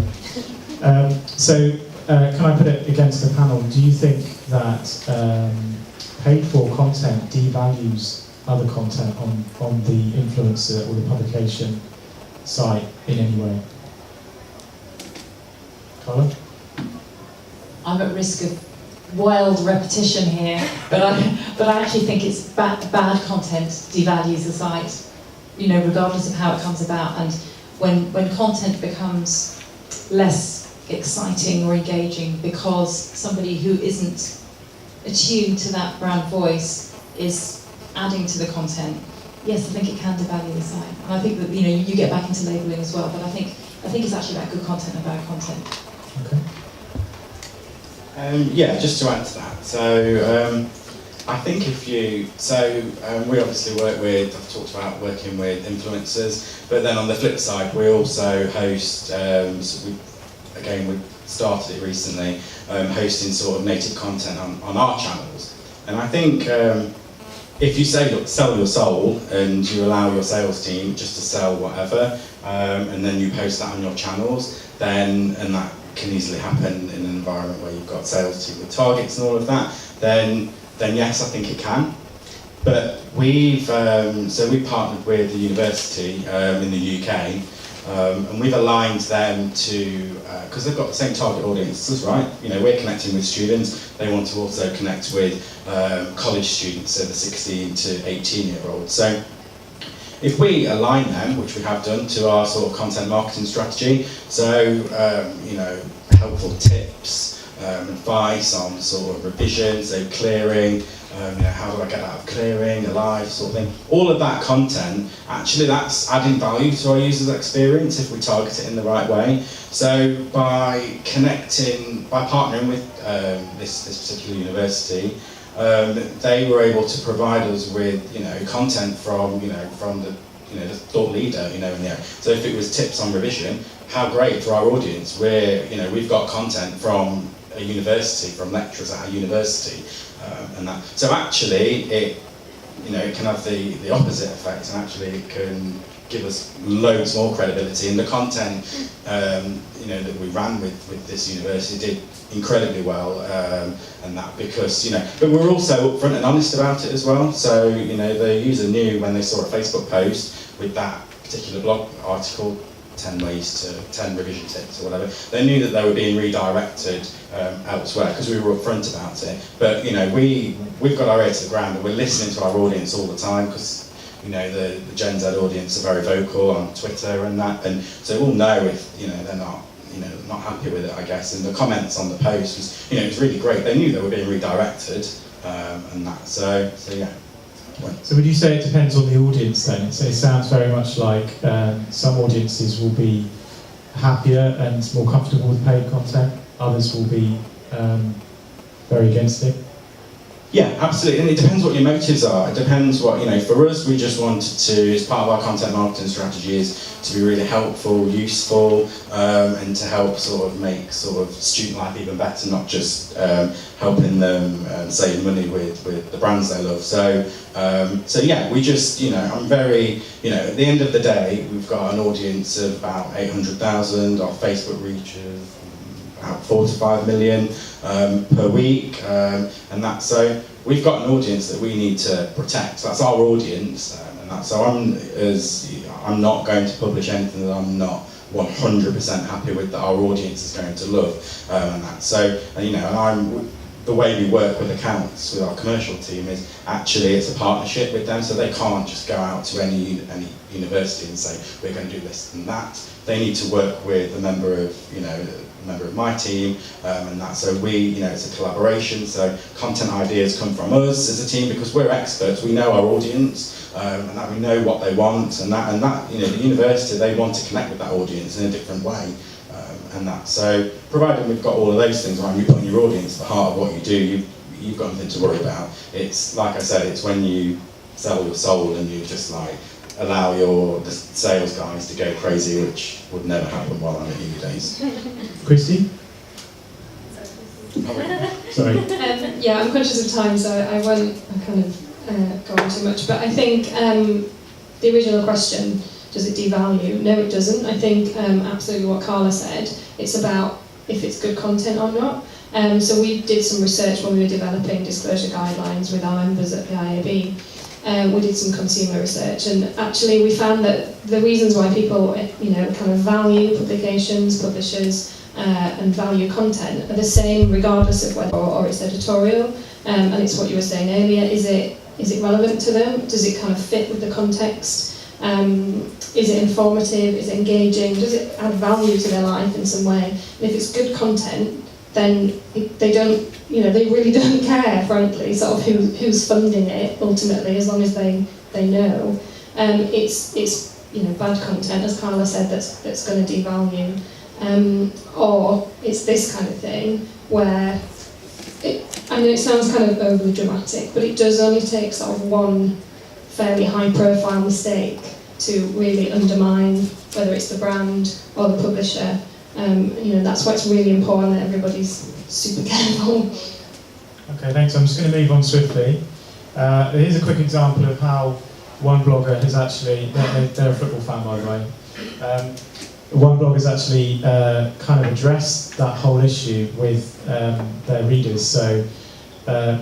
Can I put it against the panel? Do you think that paid-for content devalues other content on the influencer or the publication site in any way? Carla? I'm at risk of wild repetition here, but I actually think it's bad content devalues the site, regardless of how it comes about. And when content becomes less exciting or engaging because somebody who isn't attuned to that brand voice is adding to the content, yes, I think it can devalue the site. And I think that you get back into labelling as well, but I think it's actually about good content and bad content. Okay. Yeah, just to add to that. So I think we obviously work with, I've talked about working with influencers, but then on the flip side, we also host, we started it recently, hosting sort of native content on our channels. And I think if you say, look, sell your soul, and you allow your sales team just to sell whatever, and then you post that on your channels, and that can easily happen in an environment where you've got sales team with targets and all of that, then yes, I think it can. But we've partnered with the university in the UK, and we've aligned them to, because they've got the same target audiences, right? We're connecting with students, they want to also connect with college students, so the 16 to 18-year-olds. So if we align them, which we have done, to our sort of content marketing strategy, so helpful tips, advice on sort of revision, so clearing, how do I get out of clearing, alive, sort of thing. All of that content, actually that's adding value to our users' experience if we target it in the right way. So by partnering with this particular university, they were able to provide us with content from the thought leader in there. So if it was tips on revision, how great for our audience. We've got content from a university, from lecturers at a university, and that. So actually, it can have the opposite effect, and actually it can give us loads more credibility. And the content that we ran with this university did incredibly well, and that because but we're also upfront and honest about it as well. So the user knew when they saw a Facebook post with that particular blog article, 10 revision tips or whatever, they knew that they were being redirected elsewhere because we were upfront about it. But we've got our ear to the ground, and we're listening to our audience all the time, because the Gen Z audience are very vocal on Twitter and that, and so we'll know if they're not happy with it, I guess. And the comments on the post was it was really great. They knew they were being redirected, and that. So yeah. So would you say it depends on the audience then? It sounds very much like some audiences will be happier and more comfortable with paid content, others will be very against it. Yeah, absolutely, and it depends what your motives are. It depends what, for us, we just wanted to, as part of our content marketing strategy, is to be really helpful, useful, and to help sort of make sort of student life even better, not just helping them save money with the brands they love. So yeah, we just, I'm very, at the end of the day, we've got an audience of about 800,000, our Facebook reach of about 4 to 5 million per week, and that. So we've got an audience that we need to protect. So that's our audience, and that. So I'm not going to publish anything that I'm not 100% happy with, that our audience is going to love, and that. So the way we work with accounts with our commercial team is actually it's a partnership with them, so they can't just go out to any university and say we're going to do this and that. They need to work with a member of my team, and that. So it's a collaboration. So content ideas come from us as a team because we're experts. We know our audience, and that we know what they want, and that the university, they want to connect with that audience in a different way. And that. So provided we've got all of those things right, you put your audience at the heart of what you do, you've got nothing to worry about. It's like I said, it's when you sell your soul and you just allow the sales guys to go crazy, which would never happen while I'm at uni days. Christie? Sorry. Yeah, I'm conscious of time, so I won't kind of go on too much. But I think the original question, does it devalue? No, it doesn't. I think absolutely what Carla said, it's about if it's good content or not. So we did some research when we were developing disclosure guidelines with our members at the IAB. We did some consumer research, and actually we found that the reasons why people kind of value publications, publishers, and value content are the same regardless of whether or it's editorial. And it's what you were saying earlier, is it relevant to them? Does it kind of fit with the context? Is it informative? Is it engaging? Does it add value to their life in some way? And if it's good content, then they don't, they really don't care, frankly, sort of who's funding it ultimately, as long as they know. It's bad content, as Carla said, that's going to devalue, or it's this kind of thing where I know it sounds kind of overly dramatic, but it does only take sort of one fairly high-profile mistake to really undermine whether it's the brand or the publisher. That's why it's really important that everybody's super careful. Okay, thanks. I'm just going to move on swiftly. Here's a quick example of how one blogger has actually, they're a football fan by the way, one blogger has actually kind of addressed that whole issue with their readers. So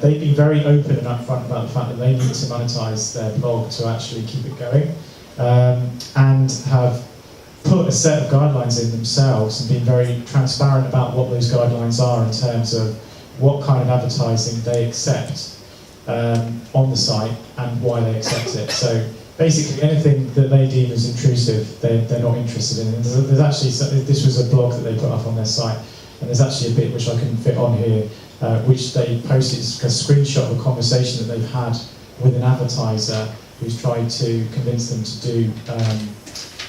they've been very open and upfront about the fact that they need to monetize their blog to actually keep it going, and have put a set of guidelines in themselves and been very transparent about what those guidelines are in terms of what kind of advertising they accept on the site and why they accept it. So basically anything that they deem as intrusive, they're not interested in. And there's actually, this was a blog that they put up on their site, and there's actually a bit which I can fit on here, which they posted, a screenshot of a conversation that they've had with an advertiser who's tried to convince them to do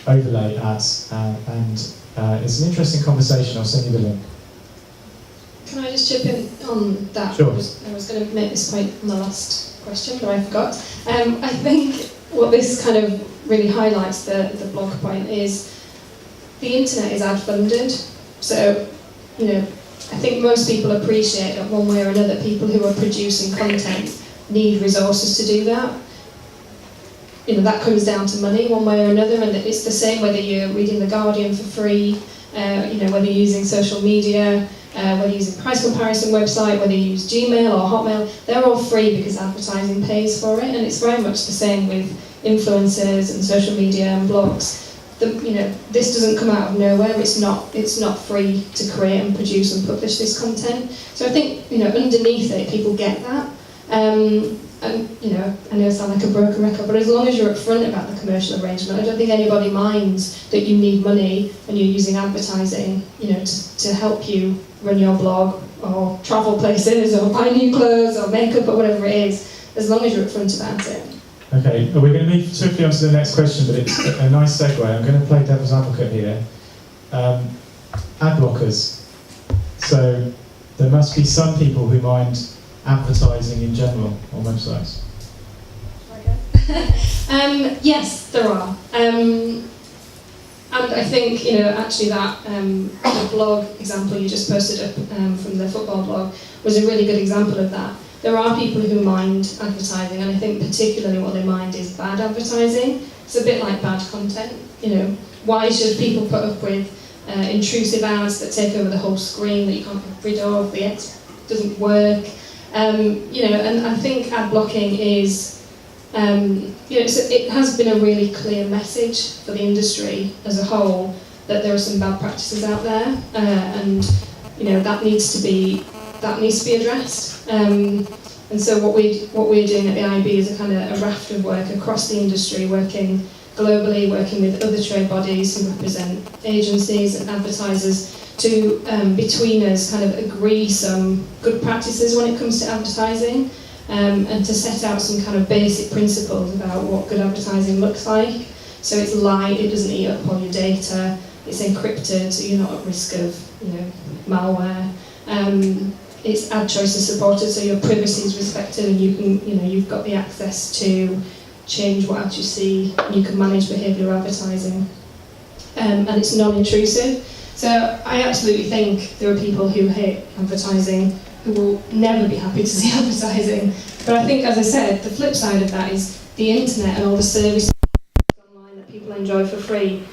overlay ads, and it's an interesting conversation. I'll send you the link. Can I just chip in on that? Sure. I was going to make this point on the last question, but I forgot. I think what this kind of really highlights, the blog point, is the internet is ad funded. So, I think most people appreciate that one way or another, people who are producing content need resources to do that. That comes down to money one way or another, and it's the same whether you're reading The Guardian for free, whether you're using social media, whether you're using a price comparison website, whether you use Gmail or Hotmail, they're all free because advertising pays for it, and it's very much the same with influencers and social media and blogs. This doesn't come out of nowhere. It's not free to create and produce and publish this content. So I think underneath it, people get that. And I know I sound like a broken record, but as long as you're upfront about the commercial arrangement, I don't think anybody minds that you need money and you're using advertising, to help you run your blog or travel places or buy new clothes or makeup or whatever it is, as long as you're upfront about it. Okay, we're going to move swiftly on to the next question, but it's a nice segue. I'm going to play devil's advocate here. Ad blockers. So there must be some people who mind advertising in general on websites. Yes, there are. And I think, actually that the blog example you just posted up from the football blog was a really good example of that. There are people who mind advertising, and I think particularly what they mind is bad advertising. It's a bit like bad content. Why should people put up with intrusive ads that take over the whole screen that you can't get rid of, the X doesn't work? And I think ad blocking is, it has been a really clear message for the industry as a whole that there are some bad practices out there, and that needs to be addressed. And so what we're doing at the IAB is a kind of a raft of work across the industry, working globally, working with other trade bodies who represent agencies and advertisers, to, between us, kind of agree some good practices when it comes to advertising, and to set out some kind of basic principles about what good advertising looks like. So it's light, it doesn't eat up all your data, it's encrypted, so you're not at risk of malware. It's ad choices supported, so your privacy is respected, and you can, you've got the access to change what ads you see, and you can manage behavioural advertising, and it's non-intrusive. So I absolutely think there are people who hate advertising who will never be happy to see advertising. But I think, as I said, the flip side of that is the internet and all the services online that people enjoy for free.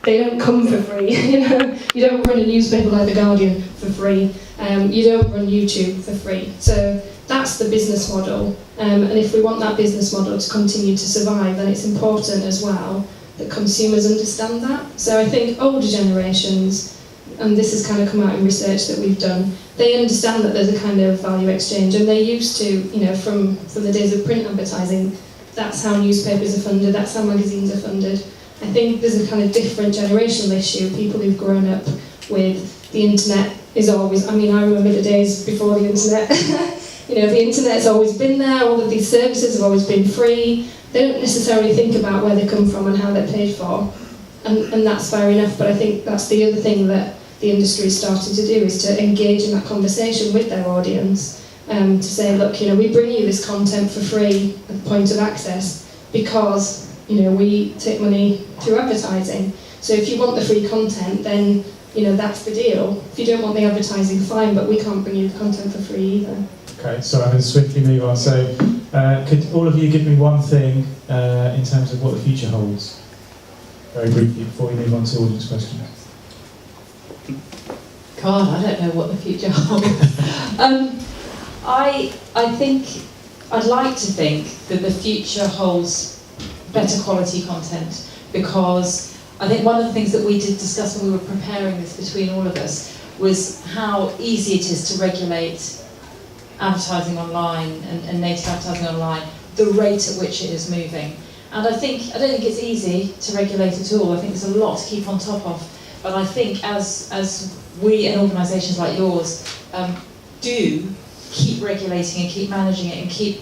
They don't come for free. You don't run a newspaper like The Guardian for free. You don't run YouTube for free. So that's the business model. And if we want that business model to continue to survive, then it's important as well that consumers understand that. So I think older generations, and this has kind of come out in research that we've done, they understand that there's a kind of value exchange, and they're used to, from the days of print advertising, that's how newspapers are funded, that's how magazines are funded. I think there's a kind of different generational issue, people who've grown up with the internet is always, I remember the days before the internet. The internet's always been there, all of these services have always been free. They don't necessarily think about where they come from and how they're paid for. And that's fair enough, but I think that's the other thing that the industry is starting to do, is to engage in that conversation with their audience, to say, look, we bring you this content for free at the point of access because, we take money through advertising. So if you want the free content, then, that's the deal. If you don't want the advertising, fine, but we can't bring you the content for free either. Okay, so I'm going to swiftly move on. So, could all of you give me one thing in terms of what the future holds? Very briefly, before we move on to audience questions. God, I don't know what the future holds. I think, I'd like to think that the future holds better quality content, because I think one of the things that we did discuss when we were preparing this between all of us was how easy it is to regulate advertising online and native advertising online, the rate at which it is moving. And I don't think it's easy to regulate at all. I think there's a lot to keep on top of. But I think as we and organisations like yours do keep regulating and keep managing it and keep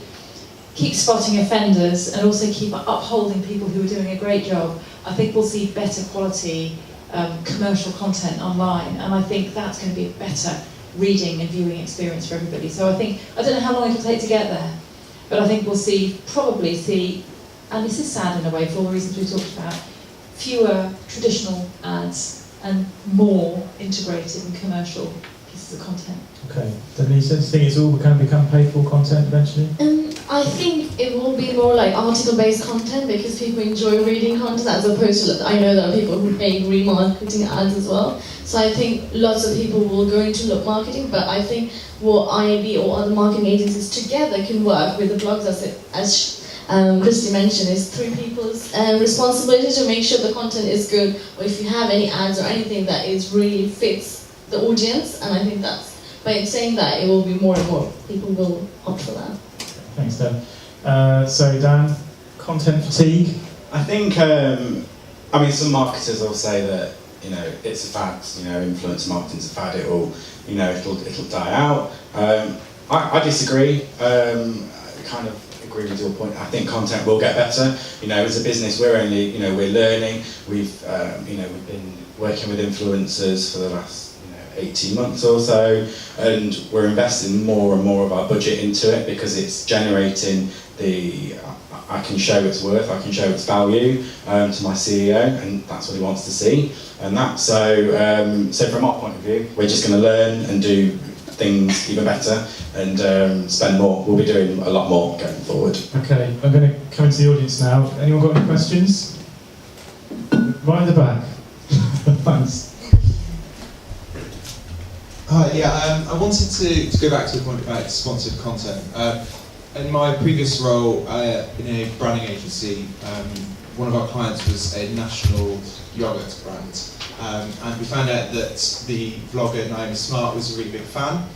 spotting offenders and also keep upholding people who are doing a great job, I think we'll see better quality commercial content online. And I think that's going to be a better reading and viewing experience for everybody. So I don't know how long it'll take to get there, but I think we'll probably see, and this is sad in a way for all the reasons we talked about, fewer traditional ads and more integrated and commercial pieces of content. Okay, Denise, do you think it's all going to become paid for content eventually? I think it will be more like article-based content, because people enjoy reading content as opposed to, I know there are people who make remarketing ads as well. So I think lots of people will go into look marketing, but I think what IAB or other marketing agencies together can work with the blogs, as Christie mentioned, is three people's responsibility to make sure the content is good, or if you have any ads or anything that really fits the audience. And I think that's, by saying that, it will be more and more people will opt for that. Thanks, Dan. So Dan, content fatigue? I think, some marketers will say that, it's a fad, influencer marketing's a fad, it'll die out. I disagree. I kind of agree with your point. I think content will get better. As a business, we're only, we're learning. We've been working with influencers for the last 18 months or so, and we're investing more and more of our budget into it because it's generating I can show its worth, I can show its value to my CEO, and that's what he wants to see. And that, so from our point of view, we're just going to learn and do things even better and spend more. We'll be doing a lot more going forward. Okay, I'm going to come into the audience now. Anyone got any questions? Right at the back. Thanks. Hi, yeah, I wanted to go back to the point about sponsored content. In my previous role in a branding agency, one of our clients was a national yogurt brand, and we found out that the vlogger Naomi Smart was a really big fan.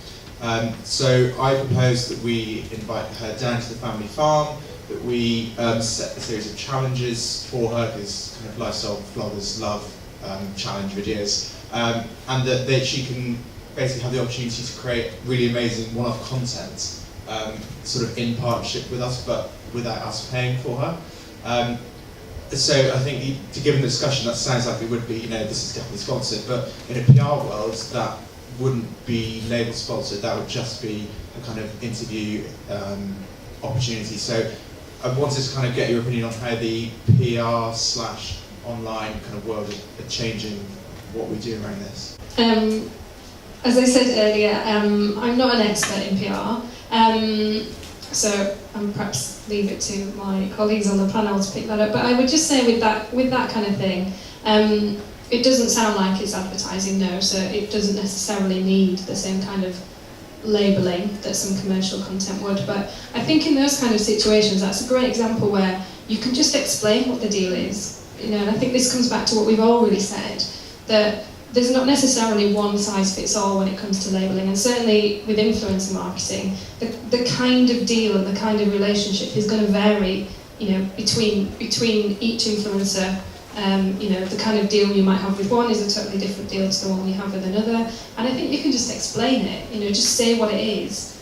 So I proposed that we invite her down to the family farm, that we set a series of challenges for her, because kind of lifestyle vloggers love challenge videos, and that she can basically have the opportunity to create really amazing one-off content, sort of in partnership with us, but without us paying for her. So I think to give them the discussion, that sounds like it would be, this is definitely sponsored, but in a PR world, that wouldn't be labelled sponsored, that would just be a kind of interview opportunity. So I wanted to kind of get your opinion on how the PR/online kind of world are changing what we do around this. As I said earlier, I'm not an expert in PR, so perhaps leave it to my colleagues on the panel to pick that up. But I would just say with that kind of thing, it doesn't sound like it's advertising, no, so it doesn't necessarily need the same kind of labelling that some commercial content would. But I think in those kind of situations, that's a great example where you can just explain what the deal is. And I think this comes back to what we've already said, that there's not necessarily one size fits all when it comes to labelling, and certainly with influencer marketing, the kind of deal and the kind of relationship is going to vary, between each influencer You know, the kind of deal you might have with one is a totally different deal to the one you have with another. And I think you can just explain it, you know, just say what it is.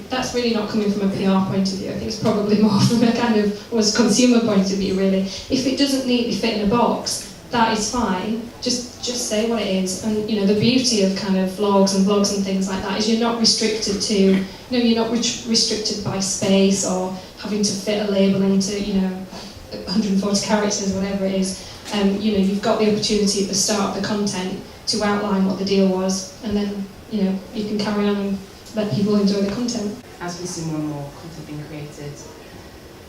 That's really not coming from a PR point of view. I think it's probably more from a kind of almost consumer point of view, really. If it doesn't neatly fit in a box, that is fine. Just say what it is. And you know, the beauty of kind of vlogs and blogs and things like that is you're not restricted to, you know, you're not restricted by space or having to fit a label into, you know, 140 characters, whatever it is. You know, you've got the opportunity at the start of the content to outline what the deal was, and then, you know, you can carry on and let people enjoy the content. As we see more and more content being created,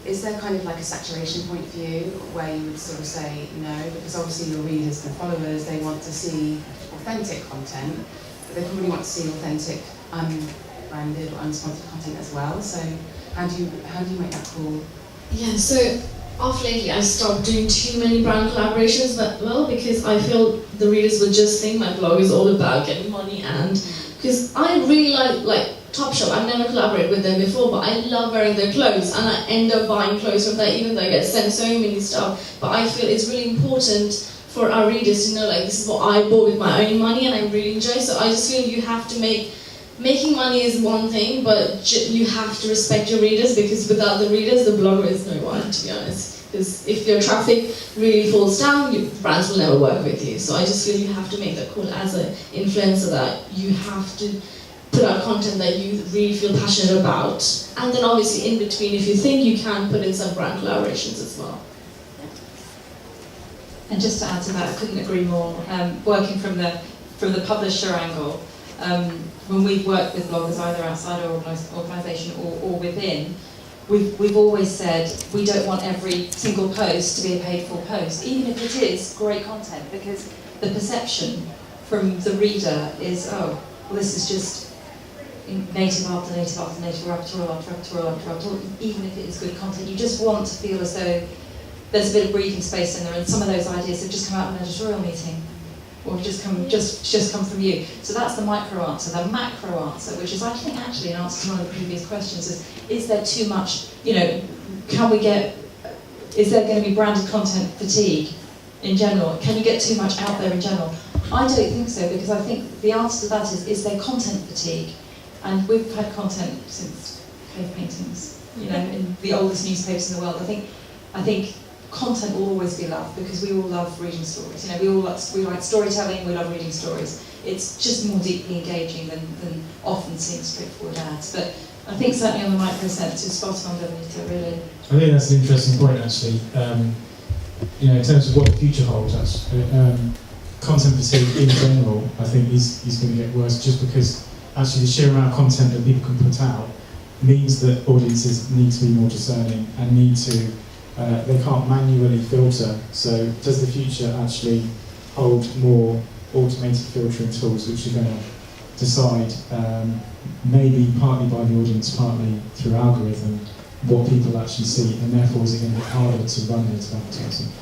is there kind of like a saturation point for you where you would sort of say no? Because obviously your readers and followers, they want to see authentic content, but they probably want to see authentic, unbranded or unsponsored content as well. So how do you make that call? Yeah, so off lately I stopped doing too many brand collaborations, but well, because I feel the readers would just think my blog is all about getting money, and because I really like Topshop. I've never collaborated with them before, but I love wearing their clothes, and I end up buying clothes from there, even though I get sent so many stuff. But I feel it's really important for our readers to know, like, this is what I bought with my own money and I really enjoy. So I just feel you have to making money is one thing, but you have to respect your readers, because without the readers, the blogger is no one, to be honest. Because if your traffic really falls down, brands will never work with you. So I just feel you have to make that call as an influencer, that you have to put out content that you really feel passionate about. And then obviously in between, if you think you can, put in some brand collaborations as well. And just to add to that, I couldn't agree more. Working from the publisher angle, when we've worked with bloggers either outside our organisation or within, we've always said we don't want every single post to be a paid for post, even if it is great content, because the perception from the reader is, oh, well, this is just native after native after native, raptorial after raptorial after raptorial, even if it is good content. You just want to feel as though there's a bit of breathing space in there, and some of those ideas have just come out of an editorial meeting, or just come from you. So that's the micro answer. The macro answer, which is, I think, actually an answer to one of the previous questions, is there too much, you know, is there going to be branded content fatigue in general? Can you get too much out there in general? I don't think so, because I think the answer to that is there content fatigue? And we've had content since cave paintings, you know, in the oldest newspapers in the world. I think content will always be loved, because we all love reading stories. You know, we like storytelling, we love reading stories. It's just more deeply engaging than often seeing straightforward ads. But I think certainly on the micro sense, it's spot on, Devinita, really. I think that's an interesting point, actually. You know, in terms of what the future holds, actually, content fatigue in general, I think is going to get worse, just because actually the sheer amount of content that people can put out means that audiences need to be more discerning and need to, they can't manually filter. So does the future actually hold more automated filtering tools which are going to decide, maybe partly by the audience, partly through algorithm, what people actually see, and therefore is it going to be harder to run into advertising?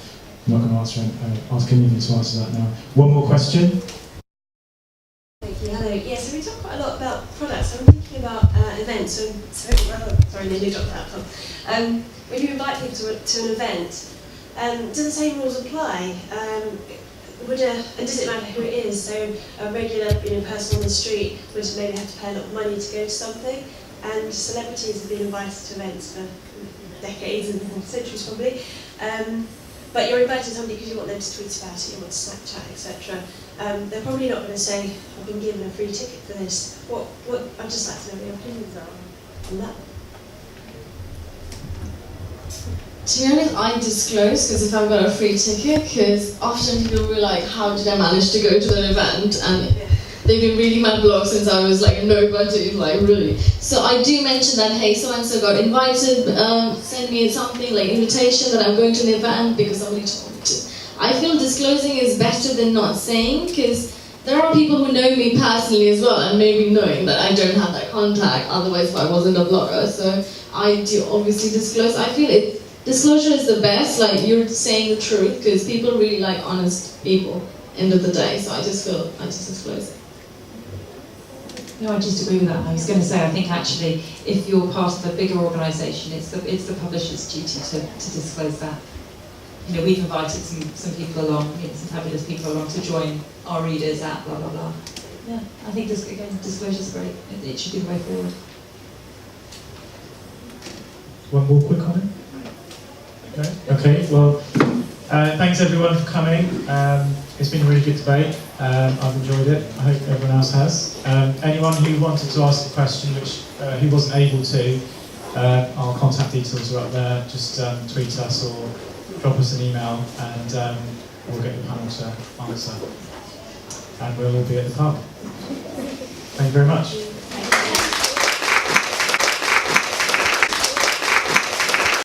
I'm not going to ask any of you to answer that now. One more question. Thank you. Hello. Yeah, so we talk quite a lot about products. I'm thinking about events. Sorry, nearly dropped out. When you invite people to an event, do the same rules apply? And does it matter who it is? So a regular person on the street would maybe have to pay a lot of money to go to something, and celebrities have been invited to events for decades and centuries probably. But you're inviting somebody because you want them to tweet about it, you want to Snapchat, etc. They're probably not going to say, I've been given a free ticket for this. I'd just like to know what your opinions are on that. To be honest, I disclose, because if I've got a free ticket, because often people will be like, how did I manage to go to the event? And they've been reading my blog since I was like nobody, like really. So I do mention that, hey, so-and-so got invited, send me something like invitation that I'm going to an event because somebody told me to. I feel disclosing is better than not saying, because there are people who know me personally as well, and maybe knowing that I don't have that contact, otherwise I wasn't a blogger. So I do obviously disclose. I feel disclosure is the best, like you're saying the truth, because people really like honest people, end of the day. So I just disclose it. No, I just agree with that. I was going to say, I think actually, if you're part of a bigger organisation, it's the publisher's duty to disclose that. we've invited some people along, some fabulous people along to join our readers at blah blah blah. Yeah, I think disclosure's great. It should be the way forward. One more quick comment? Okay, well, thanks everyone for coming. It's been a really good debate. I've enjoyed it. I hope everyone else has. Anyone who wanted to ask a question who wasn't able to, our contact details are up there. Just tweet us or drop us an email and we'll get the panel to answer. And we'll all be at the pub. Thank you very much.